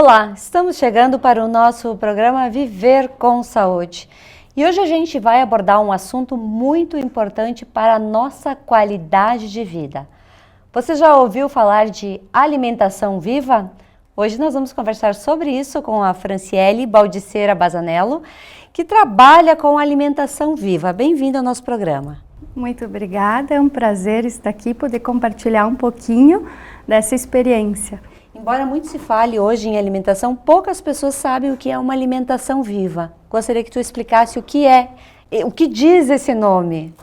Olá, estamos chegando para o nosso programa Viver com Saúde. E hoje a gente vai abordar um assunto muito importante para a nossa qualidade de vida. Você já ouviu falar de alimentação viva? Hoje nós vamos conversar sobre isso com a Franciele Baldiceira Bazanello, que trabalha com alimentação viva. Bem-vinda ao nosso programa. Muito obrigada, é um prazer estar aqui, poder compartilhar um pouquinho dessa experiência. Embora muito se fale hoje em alimentação, poucas pessoas sabem o que é uma alimentação viva. Gostaria que tu explicasse o que é, o que diz esse nome.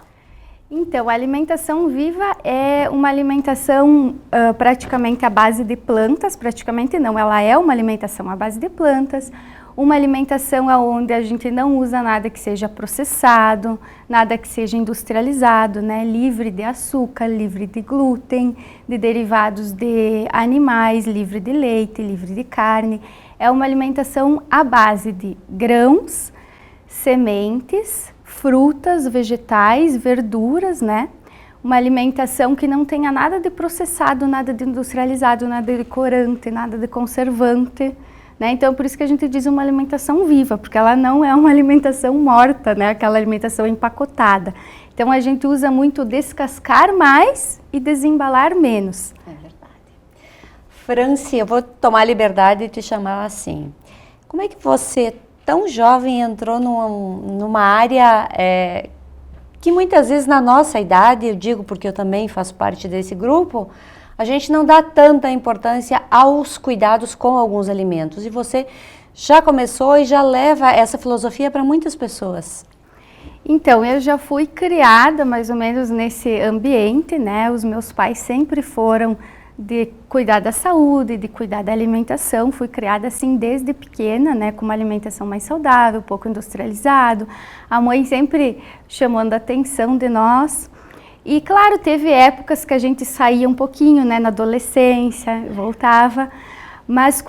Então, a alimentação viva é uma alimentação praticamente à base de plantas, praticamente não, ela é uma alimentação à base de plantas, uma alimentação onde a gente não usa nada que seja processado, nada que seja industrializado, né? Livre de açúcar, livre de glúten, de derivados de animais, livre de leite, livre de carne. É uma alimentação à base de grãos, sementes, frutas, vegetais, verduras, né? Uma alimentação que não tenha nada de processado, nada de industrializado, nada de corante, nada de conservante. Né? Então, por isso que a gente diz uma alimentação viva, porque ela não é uma alimentação morta, né? Aquela alimentação empacotada. Então, a gente usa muito descascar mais e desembalar menos. É verdade. Franci, eu vou tomar a liberdade de te chamar assim. Como é que você, tão jovem, entrou numa área que muitas vezes na nossa idade, eu digo porque eu também faço parte desse grupo, a gente não dá tanta importância aos cuidados com alguns alimentos. E você já começou e já leva essa filosofia para muitas pessoas. Então, eu já fui criada mais ou menos nesse ambiente, né? Os meus pais sempre foram de cuidar da saúde, de cuidar da alimentação. Fui criada assim desde pequena, né? Com uma alimentação mais saudável, pouco industrializado. A mãe sempre chamando a atenção de nós. E claro, teve épocas que a gente saía um pouquinho, né, na adolescência, voltava, mas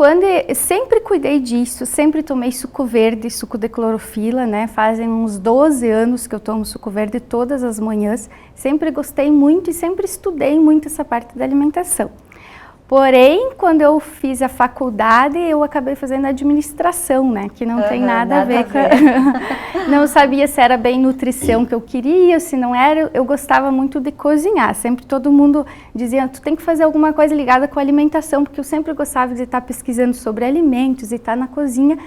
sempre cuidei disso, sempre tomei suco verde, suco de clorofila, né, fazem uns 12 anos que eu tomo suco verde todas as manhãs, sempre gostei muito e sempre estudei muito essa parte da alimentação. Porém, quando eu fiz a faculdade, eu acabei fazendo administração, né? Que não tem nada a ver com... Não sabia se era bem nutrição que eu queria, se não era. Eu gostava muito de cozinhar. Sempre todo mundo dizia, tu tem que fazer alguma coisa ligada com a alimentação, porque eu sempre gostava de estar pesquisando sobre alimentos e estar na cozinha.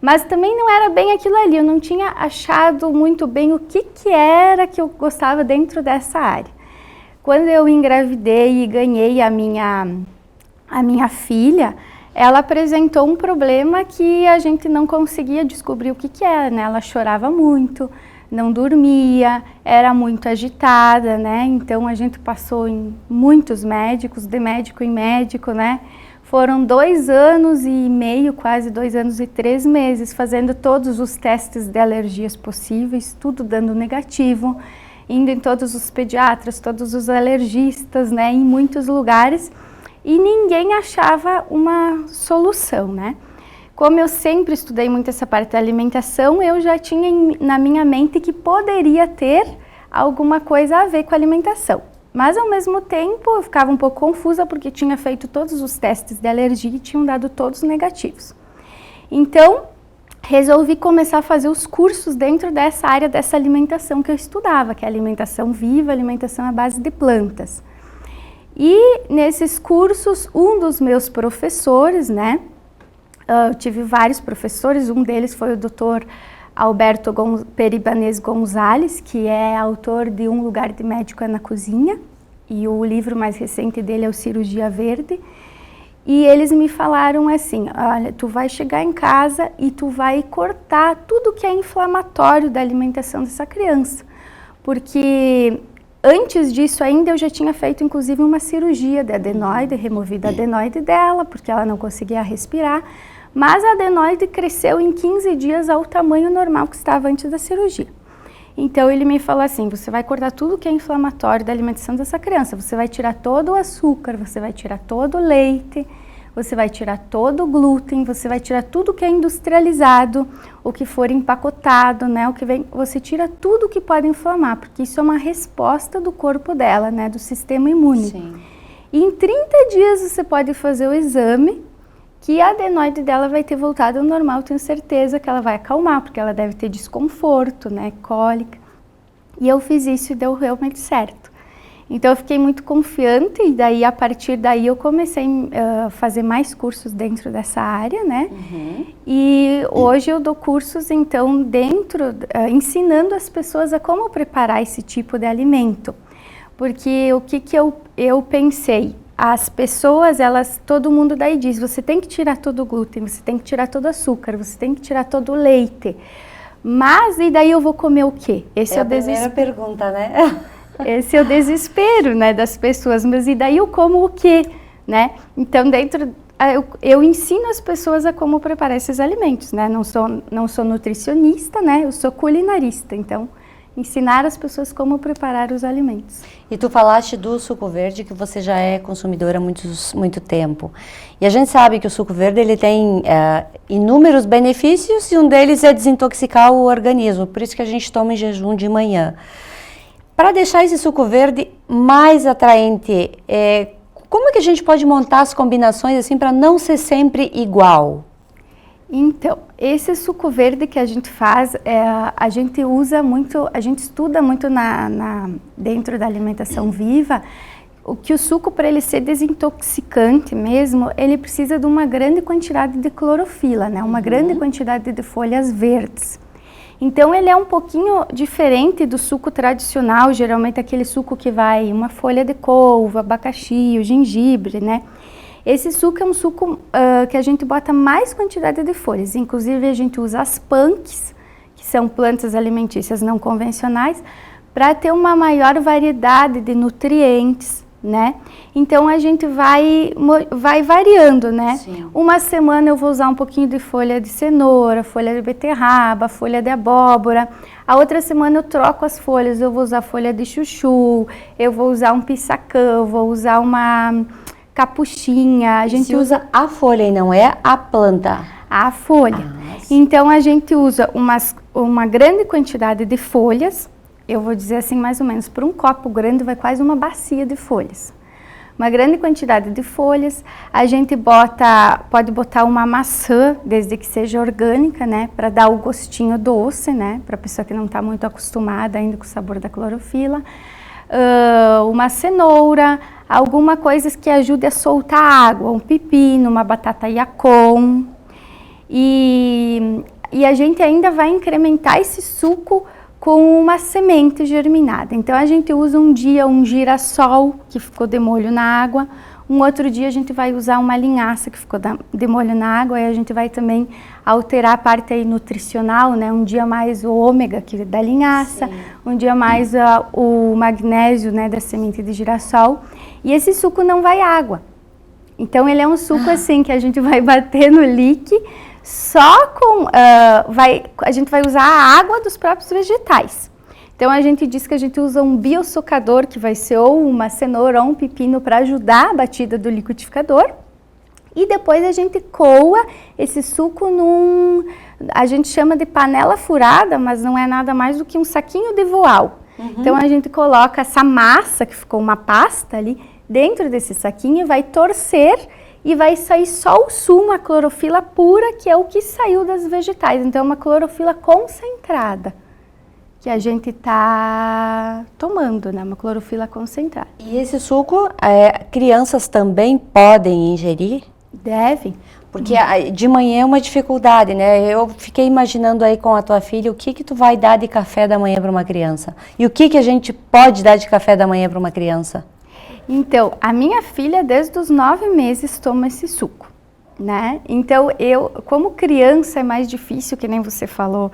Mas também não era bem aquilo ali. Eu não tinha achado muito bem o que era que eu gostava dentro dessa área. Quando eu engravidei e ganhei a minha filha, ela apresentou um problema que a gente não conseguia descobrir o que era, né? Ela chorava muito, não dormia, era muito agitada, né? Então a gente passou em muitos médicos, de médico em médico, né? Foram 2 anos e meio, quase 2 anos e 3 meses, fazendo todos os testes de alergias possíveis, tudo dando negativo, indo em todos os pediatras, todos os alergistas, né? Em muitos lugares. E ninguém achava uma solução, né? Como eu sempre estudei muito essa parte da alimentação, eu já tinha na minha mente que poderia ter alguma coisa a ver com a alimentação. Mas ao mesmo tempo eu ficava um pouco confusa porque tinha feito todos os testes de alergia e tinham dado todos negativos. Então, resolvi começar a fazer os cursos dentro dessa área dessa alimentação que eu estudava, que é a alimentação viva, alimentação à base de plantas. E nesses cursos, um dos meus professores, né, eu tive vários professores, um deles foi o Dr. Alberto Peribanês Gonzalez, que é autor de Um Lugar de Médico é na Cozinha, e o livro mais recente dele é o Cirurgia Verde. E eles me falaram assim, olha, tu vai chegar em casa e tu vai cortar tudo que é inflamatório da alimentação dessa criança, porque... Antes disso ainda eu já tinha feito inclusive uma cirurgia de adenoide, removido a adenoide dela, porque ela não conseguia respirar, mas a adenoide cresceu em 15 dias ao tamanho normal que estava antes da cirurgia. Então ele me falou assim, você vai cortar tudo que é inflamatório da alimentação dessa criança, você vai tirar todo o açúcar, você vai tirar todo o leite, você vai tirar todo o glúten, você vai tirar tudo que é industrializado, o que for empacotado, né, o que vem, você tira tudo que pode inflamar, porque isso é uma resposta do corpo dela, né, do sistema imune. Sim. E em 30 dias você pode fazer o exame, que a adenoide dela vai ter voltado ao normal, tenho certeza que ela vai acalmar, porque ela deve ter desconforto, né, cólica. E eu fiz isso e deu realmente certo. Então eu fiquei muito confiante e daí a partir daí eu comecei a fazer mais cursos dentro dessa área, né? E hoje eu dou cursos então ensinando as pessoas a como preparar esse tipo de alimento. Porque o que eu pensei? As pessoas, todo mundo daí diz, você tem que tirar todo o glúten, você tem que tirar todo o açúcar, você tem que tirar todo o leite. Mas e daí eu vou comer o quê? Esse é o primeira pergunta, né? Esse é o desespero, né, das pessoas. Mas e daí eu como o quê, né? Então eu ensino as pessoas a como preparar esses alimentos, né? Não sou nutricionista, né? Eu sou culinarista, então ensinar as pessoas como preparar os alimentos. E tu falaste do suco verde, que você já é consumidora há muito tempo. E a gente sabe que o suco verde ele tem inúmeros benefícios e um deles é desintoxicar o organismo, por isso que a gente toma em jejum de manhã. Para deixar esse suco verde mais atraente, como é que a gente pode montar as combinações assim para não ser sempre igual? Então, esse suco verde que a gente faz, a gente usa muito, a gente estuda muito dentro da alimentação viva, que o suco, para ele ser desintoxicante mesmo, ele precisa de uma grande quantidade de clorofila, né? Uma grande quantidade de folhas verdes. Então ele é um pouquinho diferente do suco tradicional, geralmente aquele suco que vai uma folha de couve, abacaxi, o gengibre, né? Esse suco é um suco que a gente bota mais quantidade de folhas, inclusive a gente usa as punks, que são plantas alimentícias não convencionais, para ter uma maior variedade de nutrientes, né? Então a gente vai variando, né? Sim. Uma semana eu vou usar um pouquinho de folha de cenoura, folha de beterraba, folha de abóbora. A outra semana eu troco as folhas, eu vou usar folha de chuchu, eu vou usar um pissacã, eu vou usar uma capuchinha. A gente usa a folha e não é a planta. A folha. Então a gente usa uma grande quantidade de folhas. Eu vou dizer assim, mais ou menos, para um copo grande vai quase uma bacia de folhas. Uma grande quantidade de folhas. A gente pode botar uma maçã, desde que seja orgânica, né? Para dar o gostinho doce, né? Para a pessoa que não está muito acostumada ainda com o sabor da clorofila. Uma cenoura, alguma coisa que ajude a soltar água. Um pepino, uma batata yacon. E a gente ainda vai incrementar esse suco com uma semente germinada. Então a gente usa um dia um girassol que ficou de molho na água, um outro dia a gente vai usar uma linhaça que ficou de molho na água, e a gente vai também alterar a parte aí nutricional, né? Um dia mais o ômega que é da linhaça, sim, um dia mais o magnésio, né, da semente de girassol, e esse suco não vai água. Então ele é um suco assim que a gente vai bater no lique, só com, a gente vai usar a água dos próprios vegetais. Então a gente diz que a gente usa um biosocador, que vai ser ou uma cenoura ou um pepino para ajudar a batida do liquidificador. E depois a gente coa esse suco a gente chama de panela furada, mas não é nada mais do que um saquinho de voal. Então a gente coloca essa massa, que ficou uma pasta ali, dentro desse saquinho, vai torcer e vai sair só o sumo, a clorofila pura, que é o que saiu das vegetais. Então, é uma clorofila concentrada que a gente está tomando, né? Uma clorofila concentrada. E esse suco, crianças também podem ingerir? Devem. Porque de manhã é uma dificuldade, né? Eu fiquei imaginando aí com a tua filha, o que tu vai dar de café da manhã para uma criança? E o que a gente pode dar de café da manhã para uma criança? Então, a minha filha, desde os 9 meses, toma esse suco, né? Então, como criança, é mais difícil, que nem você falou,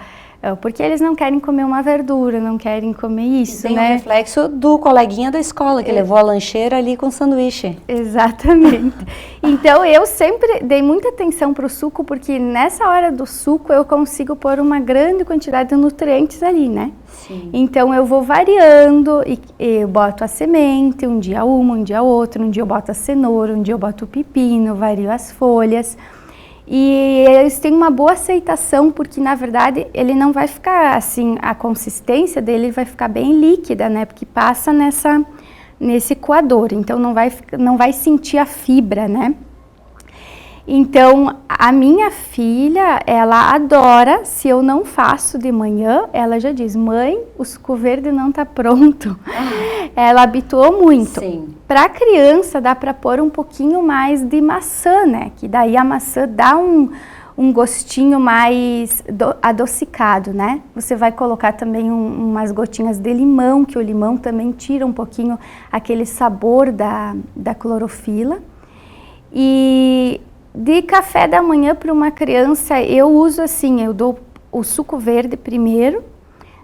porque eles não querem comer uma verdura, não querem comer isso, tem, né? Tem um reflexo do coleguinha da escola, que levou a lancheira ali com sanduíche. Exatamente. Então, eu sempre dei muita atenção para o suco, porque nessa hora do suco eu consigo pôr uma grande quantidade de nutrientes ali, né? Sim. Então, eu vou variando e eu boto a semente, um dia uma, um dia outra, um dia eu boto a cenoura, um dia eu boto o pepino, vario as folhas. E eles têm uma boa aceitação, porque na verdade ele não vai ficar assim, a consistência dele vai ficar bem líquida, né? Porque passa nesse coador, então não vai sentir a fibra, né? Então, a minha filha, ela adora, se eu não faço de manhã, ela já diz, mãe, o suco verde não está pronto. Ela habituou muito. Para a criança, dá para pôr um pouquinho mais de maçã, né? Que daí a maçã dá um gostinho mais adocicado, né? Você vai colocar também umas gotinhas de limão, que o limão também tira um pouquinho aquele sabor da clorofila. E de café da manhã para uma criança, eu uso assim, eu dou o suco verde primeiro,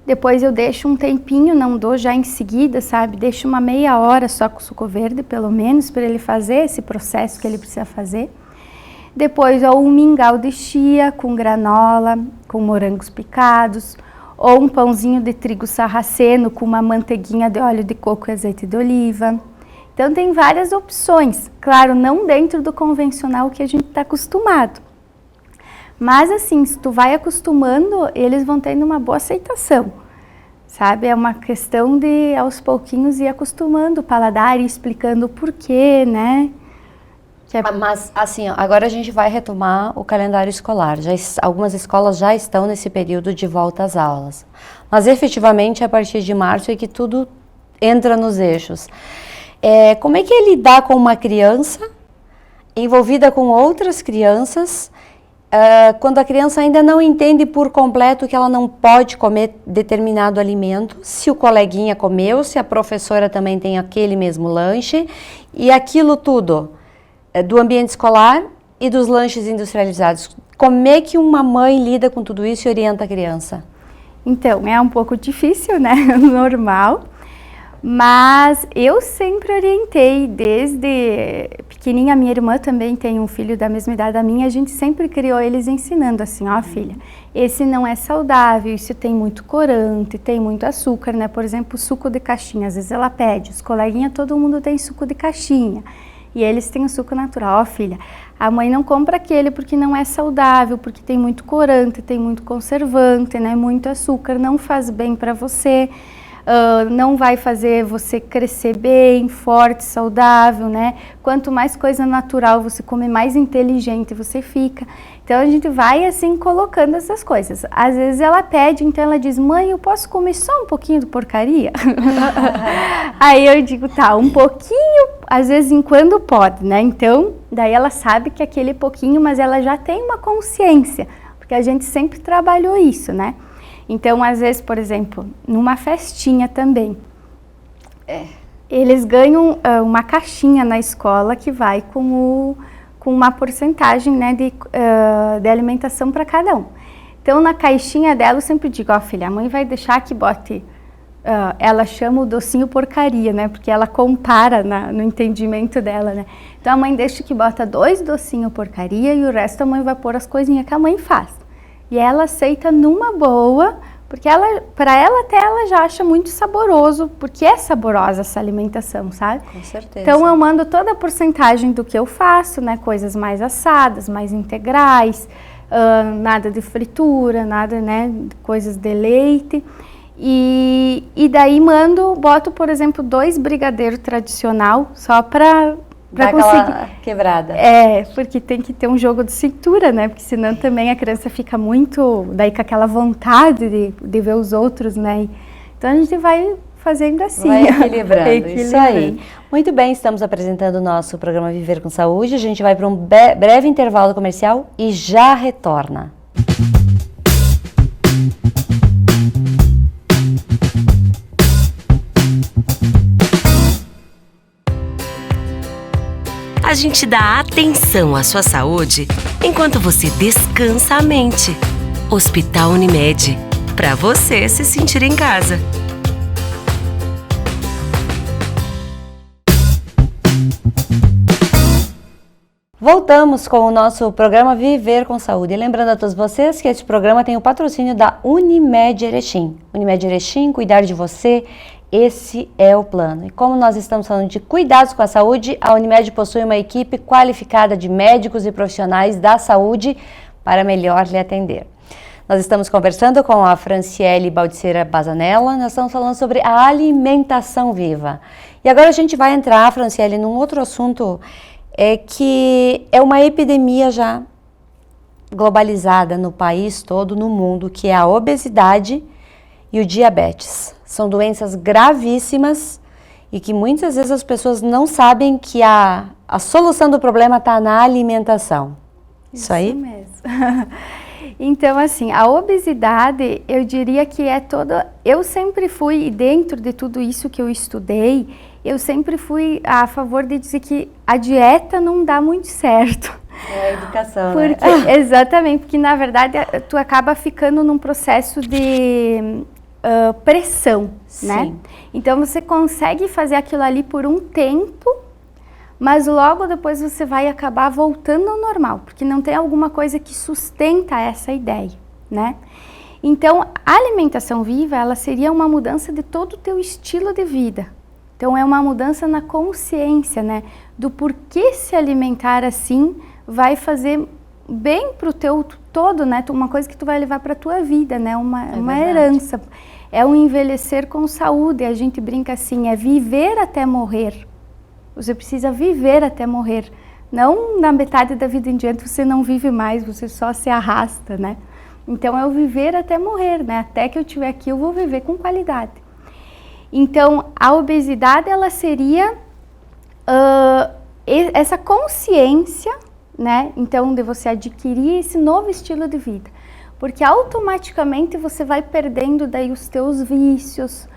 depois eu deixo um tempinho, não dou já em seguida, sabe? Deixo uma meia hora só com o suco verde, pelo menos, para ele fazer esse processo que ele precisa fazer. Depois, ou um mingau de chia com granola, com morangos picados, ou um pãozinho de trigo sarraceno com uma manteiguinha de óleo de coco e azeite de oliva. Então, tem várias opções. Claro, não dentro do convencional que a gente está acostumado. Mas, assim, se tu vai acostumando, eles vão tendo uma boa aceitação. Sabe? É uma questão de, aos pouquinhos, ir acostumando o paladar e explicando o porquê, né? Mas, assim, agora a gente vai retomar o calendário escolar. Algumas escolas já estão nesse período de volta às aulas. Mas, efetivamente, a partir de março é que tudo entra nos eixos. Como é que é lidar com uma criança envolvida com outras crianças, quando a criança ainda não entende por completo que ela não pode comer determinado alimento, se o coleguinha comeu, se a professora também tem aquele mesmo lanche, e aquilo tudo do ambiente escolar e dos lanches industrializados. Como é que uma mãe lida com tudo isso e orienta a criança? Então, é um pouco difícil, né? Normal. Mas eu sempre orientei, desde pequenininha, minha irmã também tem um filho da mesma idade da minha, a gente sempre criou eles ensinando assim, ó filha, esse não é saudável, isso tem muito corante, tem muito açúcar, né? Por exemplo, suco de caixinha, às vezes ela pede, os coleguinhas, todo mundo tem suco de caixinha. E eles têm o suco natural. Ó, filha, a mãe não compra aquele porque não é saudável, porque tem muito corante, tem muito conservante, né? Muito açúcar, não faz bem para você. Não vai fazer você crescer bem, forte, saudável, né? Quanto mais coisa natural você comer, mais inteligente você fica. Então, a gente vai, assim, colocando essas coisas. Às vezes ela pede, então ela diz, mãe, eu posso comer só um pouquinho de porcaria? Aí eu digo, tá, um pouquinho, às vezes em quando pode, né? Então, daí ela sabe que aquele pouquinho, mas ela já tem uma consciência, porque a gente sempre trabalhou isso, né? Então, às vezes, por exemplo, numa festinha também, eles ganham uma caixinha na escola que vai com uma porcentagem, né, de alimentação para cada um. Então, na caixinha dela, eu sempre digo, ó filha, a mãe vai deixar que bote, ela chama o docinho porcaria, né, porque ela compara no entendimento dela, né. Então, a mãe deixa que bota 2 docinhos porcaria e o resto a mãe vai pôr as coisinhas que a mãe faz. E ela aceita numa boa, porque para ela até ela já acha muito saboroso, porque é saborosa essa alimentação, sabe? Com certeza. Então eu mando toda a porcentagem do que eu faço, né? Coisas mais assadas, mais integrais, nada de fritura, nada, né? Coisas de leite. E daí boto, por exemplo, 2 brigadeiros tradicional, só para conseguir quebrada. Porque tem que ter um jogo de cintura, né? Porque senão também a criança fica muito, daí com aquela vontade de ver os outros, né? Então a gente vai fazendo assim. Vai equilibrando, isso aí. Muito bem, estamos apresentando o nosso programa Viver com Saúde. A gente vai para um breve intervalo comercial e já retorna. A gente dá atenção à sua saúde enquanto você descansa a mente. Hospital Unimed, para você se sentir em casa. Voltamos com o nosso programa Viver com Saúde. E lembrando a todos vocês que esse programa tem o patrocínio da Unimed Erechim. Unimed Erechim, cuidar de você, esse é o plano. E como nós estamos falando de cuidados com a saúde, a Unimed possui uma equipe qualificada de médicos e profissionais da saúde para melhor lhe atender. Nós estamos conversando com a Franciele Baldiceira Bazanella, nós estamos falando sobre a alimentação viva. E agora a gente vai entrar, Franciele, num outro assunto é que é uma epidemia já globalizada no país todo, no mundo, que é a obesidade e o diabetes. São doenças gravíssimas e que muitas vezes as pessoas não sabem que a solução do problema está na alimentação. Isso aí? Isso mesmo. Então, assim, a obesidade, eu diria que é toda... Eu sempre fui, dentro de tudo isso que eu estudei, eu sempre fui a favor de dizer que a dieta não dá muito certo. É a educação, porque, né? Exatamente, porque na verdade tu acaba ficando num processo de pressão, Sim. né? Então você consegue fazer aquilo ali por um tempo, mas logo depois você vai acabar voltando ao normal, porque não tem alguma coisa que sustenta essa ideia, né? Então, a alimentação viva, ela seria uma mudança de todo o teu estilo de vida. Então, é uma mudança na consciência, né? Do porquê se alimentar assim vai fazer bem pro teu todo, né? Uma coisa que tu vai levar para tua vida, né? Uma herança. É um envelhecer com saúde. A gente brinca assim, é viver até morrer. Você precisa viver até morrer. Não na metade da vida em diante você não vive mais, você só se arrasta, né? Então é o viver até morrer, né? Até que eu estiver aqui eu vou viver com qualidade. Então a obesidade ela seria essa consciência, né? Então de você adquirir esse novo estilo de vida. Porque automaticamente você vai perdendo daí os teus vícios,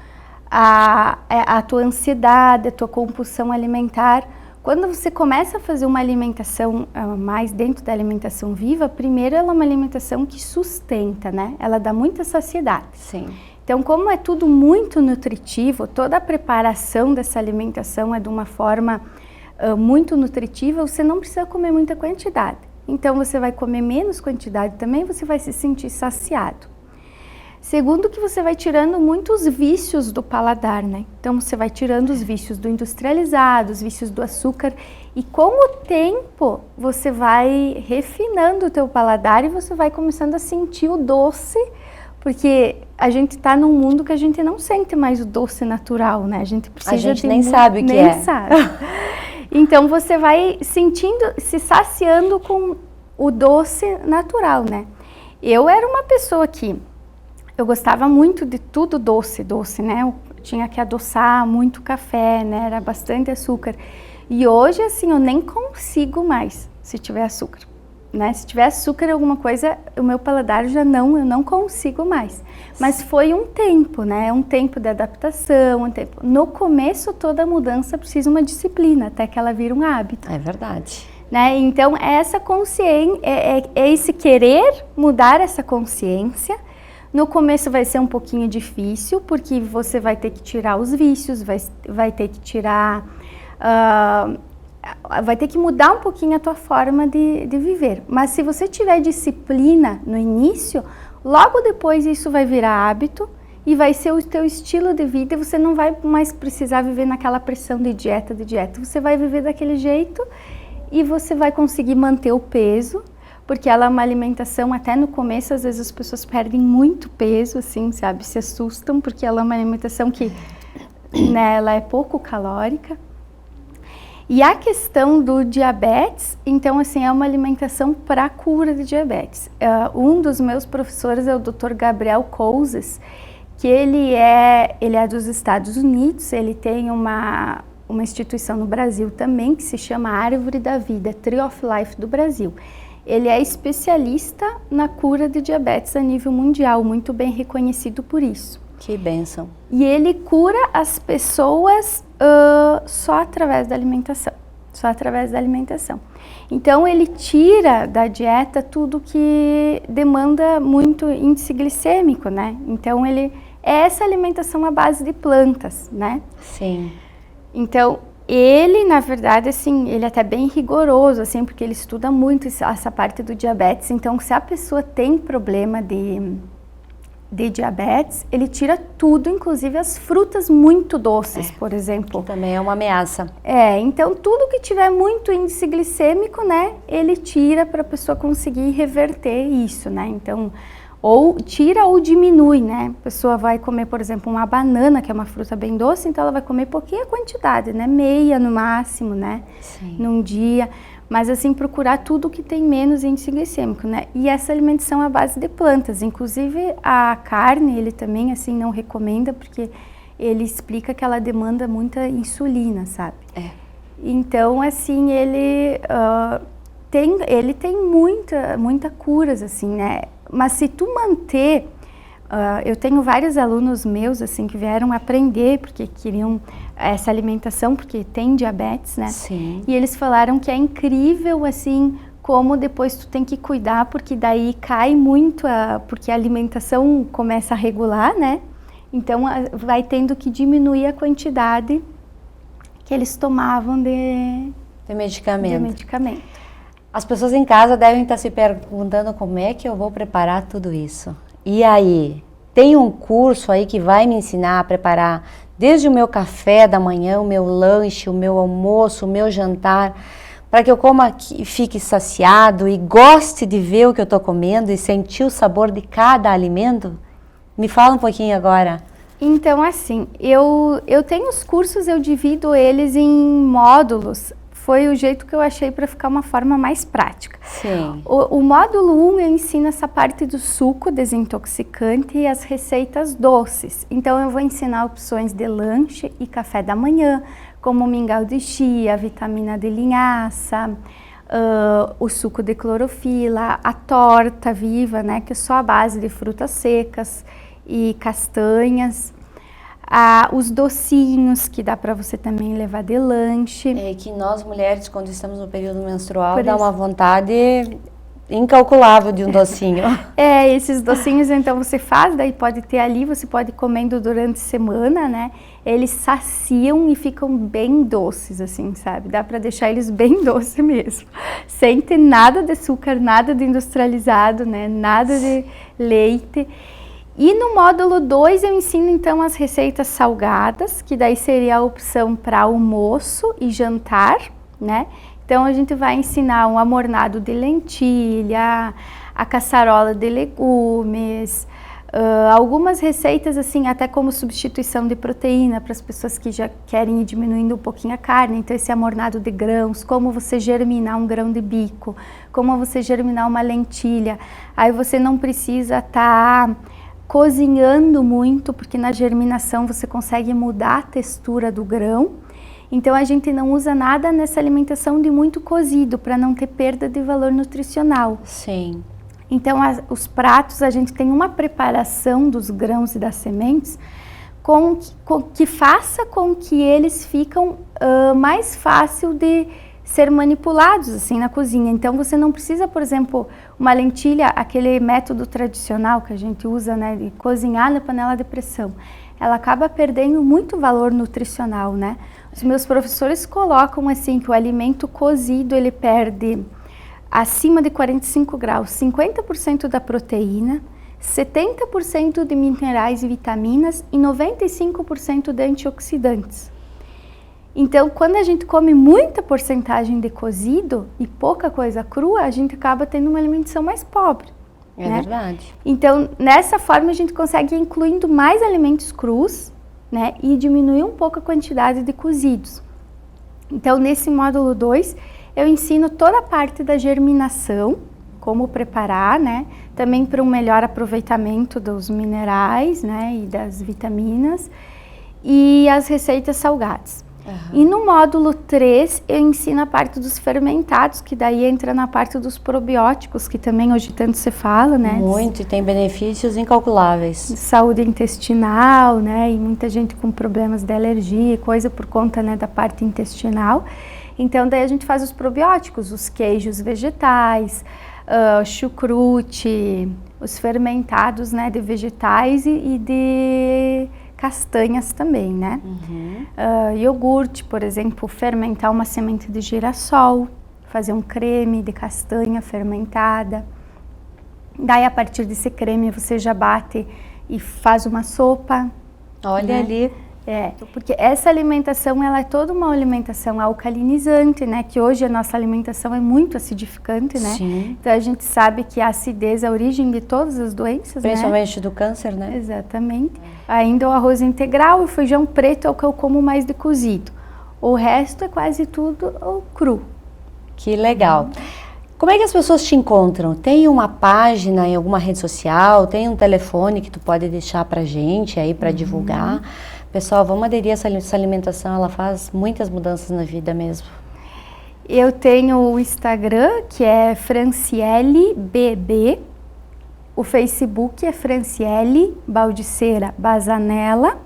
a tua ansiedade, a tua compulsão alimentar. Quando você começa a fazer uma alimentação mais dentro da alimentação viva, primeiro ela é uma alimentação que sustenta, né? Ela dá muita saciedade. Sim. Então, como é tudo muito nutritivo, toda a preparação dessa alimentação é de uma forma muito nutritiva, você não precisa comer muita quantidade. Então, você vai comer menos quantidade também, você vai se sentir saciado. Segundo, que você vai tirando muitos vícios do paladar, né? Então, você vai tirando os vícios do industrializado, os vícios do açúcar. E com o tempo, você vai refinando o teu paladar e você vai começando a sentir o doce, porque a gente está num mundo que a gente não sente mais o doce natural, né? A gente precisa a gente nem sabe o que nem sabe. Então, você vai sentindo, se saciando com o doce natural, né? Eu era uma pessoa que... Eu gostava muito de tudo doce, né? Eu tinha que adoçar muito café, né? Era bastante açúcar. E hoje, assim, eu nem consigo mais se tiver açúcar, né? Se tiver açúcar em alguma coisa, o meu paladar eu não consigo mais. Mas foi um tempo, né? Um tempo de adaptação, um tempo... No começo, toda mudança precisa de uma disciplina, até que ela vira um hábito. É verdade. Né? Então, é essa consciência, é esse querer mudar essa consciência. No começo vai ser um pouquinho difícil, porque você vai ter que tirar os vícios, vai ter que tirar... vai ter que mudar um pouquinho a tua forma de viver. Mas se você tiver disciplina no início, logo depois isso vai virar hábito e vai ser o teu estilo de vida e você não vai mais precisar viver naquela pressão de dieta. Você vai viver daquele jeito e você vai conseguir manter o peso, porque ela é uma alimentação, até no começo, às vezes as pessoas perdem muito peso, assim, sabe? Se assustam, porque ela é uma alimentação que, né, ela é pouco calórica. E a questão do diabetes, então, assim, é uma alimentação para a cura de diabetes. Um dos meus professores é o Dr. Gabriel Cousas, que ele é dos Estados Unidos, ele tem uma instituição no Brasil também, que se chama Árvore da Vida, Tree of Life do Brasil. Ele é especialista na cura de diabetes a nível mundial, muito bem reconhecido por isso. Que bênção. E ele cura as pessoas só através da alimentação. Só através da alimentação. Então, ele tira da dieta tudo que demanda muito índice glicêmico, né? Então, é essa alimentação à base de plantas, né? Sim. Então, ele, na verdade, assim, ele é até bem rigoroso, assim, porque ele estuda muito essa parte do diabetes. Então, se a pessoa tem problema de diabetes, ele tira tudo, inclusive as frutas muito doces, por exemplo. Que também é uma ameaça. Então, tudo que tiver muito índice glicêmico, né, ele tira para a pessoa conseguir reverter isso, né. Então, Ou tira ou diminui, né? A pessoa vai comer, por exemplo, uma banana, que é uma fruta bem doce, então ela vai comer pouquinha quantidade, né? Meia no máximo, né? Sim. Num dia. Mas assim, procurar tudo que tem menos índice glicêmico, né? E essa alimentação é à base de plantas. Inclusive a carne, ele também assim não recomenda, porque ele explica que ela demanda muita insulina, sabe? Então, assim, ele tem muita curas, assim, né? Mas se tu manter, eu tenho vários alunos meus, assim, que vieram aprender porque queriam essa alimentação, porque tem diabetes, né? Sim. E eles falaram que é incrível, assim, como depois tu tem que cuidar, porque daí cai muito, porque a alimentação começa a regular, né? Então, vai tendo que diminuir a quantidade que eles tomavam de medicamento. As pessoas em casa devem estar se perguntando como é que eu vou preparar tudo isso. E aí, tem um curso aí que vai me ensinar a preparar desde o meu café da manhã, o meu lanche, o meu almoço, o meu jantar, para que eu coma aqui, fique saciado e goste de ver o que eu estou comendo e sentir o sabor de cada alimento? Me fala um pouquinho agora. Então, assim, eu tenho os cursos, eu divido eles em módulos. Foi o jeito que eu achei para ficar uma forma mais prática. Sim. O módulo 1 eu ensino essa parte do suco desintoxicante e as receitas doces. Então eu vou ensinar opções de lanche e café da manhã, como mingau de chia, vitamina de linhaça, o suco de clorofila, a torta viva, né, que é só a base de frutas secas e castanhas. Os docinhos que dá para você também levar de lanche. É que nós mulheres, quando estamos no período menstrual, dá uma vontade incalculável de um docinho. Esses docinhos, então você faz, daí pode ter ali, você pode ir comendo durante a semana, né? Eles saciam e ficam bem doces, assim, sabe? Dá para deixar eles bem doces mesmo. Sem ter nada de açúcar, nada de industrializado, né? Nada de leite. E no módulo 2 eu ensino então as receitas salgadas, que daí seria a opção para almoço e jantar, né? Então a gente vai ensinar um amornado de lentilha, a caçarola de legumes, algumas receitas assim, até como substituição de proteína para as pessoas que já querem ir diminuindo um pouquinho a carne. Então esse amornado de grãos, como você germinar um grão de bico, como você germinar uma lentilha. Aí você não precisa estar cozinhando muito, porque na germinação você consegue mudar a textura do grão. Então a gente não usa nada nessa alimentação de muito cozido, para não ter perda de valor nutricional. Sim. Então os pratos, a gente tem uma preparação dos grãos e das sementes que faça com que eles ficam mais fácil de ser manipulados assim na cozinha. Então você não precisa, por exemplo, uma lentilha, aquele método tradicional que a gente usa, né, de cozinhar na panela de pressão. Ela acaba perdendo muito valor nutricional, né? Os meus professores colocam assim que o alimento cozido ele perde acima de 45 graus 50% da proteína, 70% de minerais e vitaminas e 95% de antioxidantes. Então, quando a gente come muita porcentagem de cozido e pouca coisa crua, a gente acaba tendo uma alimentação mais pobre. É, né? Verdade. Então, nessa forma, a gente consegue ir incluindo mais alimentos crus, né? E diminuir um pouco a quantidade de cozidos. Então, nesse módulo 2, eu ensino toda a parte da germinação, como preparar, né? Também para um melhor aproveitamento dos minerais, né? E das vitaminas. E as receitas salgadas. E no módulo 3 eu ensino a parte dos fermentados, que daí entra na parte dos probióticos, que também hoje tanto se fala, né? Muito, e tem benefícios incalculáveis. Saúde intestinal, né? E muita gente com problemas de alergia, coisa por conta, né, da parte intestinal. Então daí a gente faz os probióticos, os queijos vegetais, chucrute, os fermentados, né, de vegetais e de castanhas também, né? Iogurte, por exemplo, fermentar uma semente de girassol, fazer um creme de castanha fermentada. Daí, a partir desse creme, você já bate e faz uma sopa. Olha, né? Ali. Porque essa alimentação, ela é toda uma alimentação alcalinizante, né? Que hoje a nossa alimentação é muito acidificante, né? Sim. Então a gente sabe que a acidez é a origem de todas as doenças, Principalmente né? do câncer, né? Exatamente. Ainda o arroz integral e o feijão preto é o que eu como mais de cozido. O resto é quase tudo ou cru. Que legal. Como é que as pessoas te encontram? Tem uma página em alguma rede social? Tem um telefone que tu pode deixar pra gente aí para divulgar? Pessoal, vamos aderir a essa alimentação, ela faz muitas mudanças na vida mesmo. Eu tenho o Instagram, que é Franciele BB. O Facebook é Franciele Baldiceira Bazanella.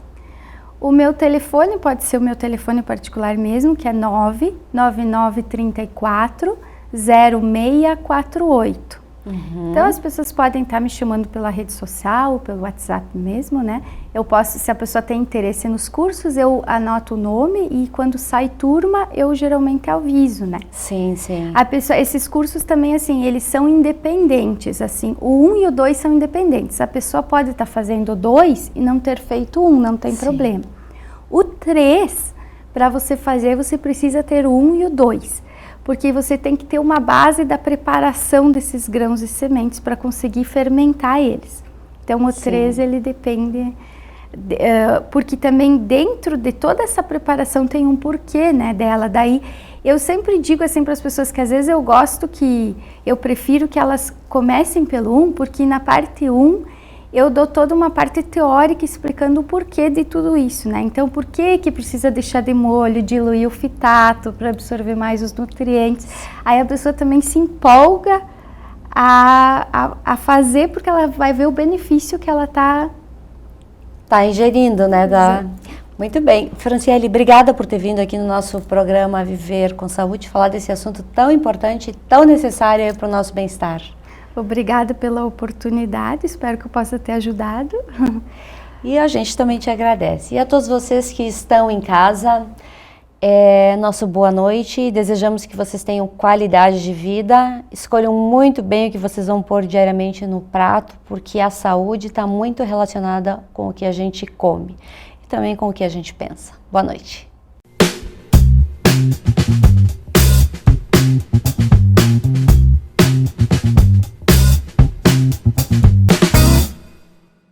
O meu telefone pode ser o meu telefone particular mesmo, que é 99934 0648. Então as pessoas podem estar me chamando pela rede social, pelo WhatsApp mesmo, né? Eu posso, se a pessoa tem interesse nos cursos, eu anoto o nome e quando sai turma, eu geralmente aviso, né? Sim, sim. Esses cursos também, assim, eles são independentes, assim, o 1 e o 2 são independentes. A pessoa pode estar fazendo o 2 e não ter feito o 1, não tem problema. O 3, para você fazer, você precisa ter o 1 e o 2. Porque você tem que ter uma base da preparação desses grãos e sementes para conseguir fermentar eles. Então, o 3, ele depende... porque também dentro de toda essa preparação tem um porquê, né, dela. Daí, eu sempre digo assim para as pessoas que às vezes eu prefiro que elas comecem pelo 1, porque na parte 1 eu dou toda uma parte teórica explicando o porquê de tudo isso, né? Então, por que precisa deixar de molho, diluir o fitato para absorver mais os nutrientes? Aí a pessoa também se empolga a fazer, porque ela vai ver o benefício que ela tá ingerindo, né? Muito bem. Franciele, obrigada por ter vindo aqui no nosso programa Viver com Saúde, falar desse assunto tão importante e tão necessário para o nosso bem-estar. Obrigada pela oportunidade, espero que eu possa ter ajudado. E a gente também te agradece. E a todos vocês que estão em casa, nosso boa noite e desejamos que vocês tenham qualidade de vida. Escolham muito bem o que vocês vão pôr diariamente no prato, porque a saúde está muito relacionada com o que a gente come e também com o que a gente pensa. Boa noite.